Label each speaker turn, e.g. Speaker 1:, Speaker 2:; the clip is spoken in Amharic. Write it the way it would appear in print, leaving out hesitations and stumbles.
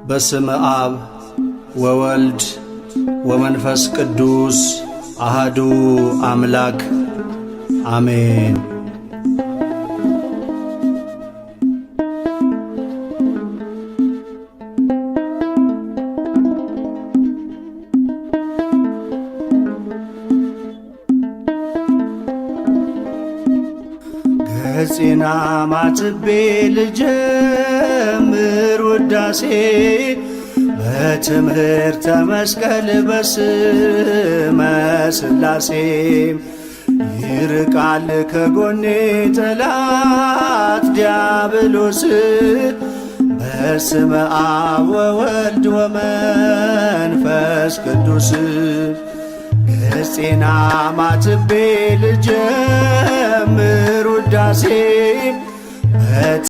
Speaker 1: በስመ አብ ወወልድ ወመንፈስ ቅዱስ አሃዱ አምላክ አሜን። ገጽና ማትቤ ልጀምር ውዳሴ በትምህርተ መስቀል በስመ ሥላሴ። ይርቃል ከጎኔ ጠላት ዲያብሎስ በስመ አብ ወወልድ ወመንፈስ ቅዱስ። ገጽና ማትቤ ልጀምር ውዳሴ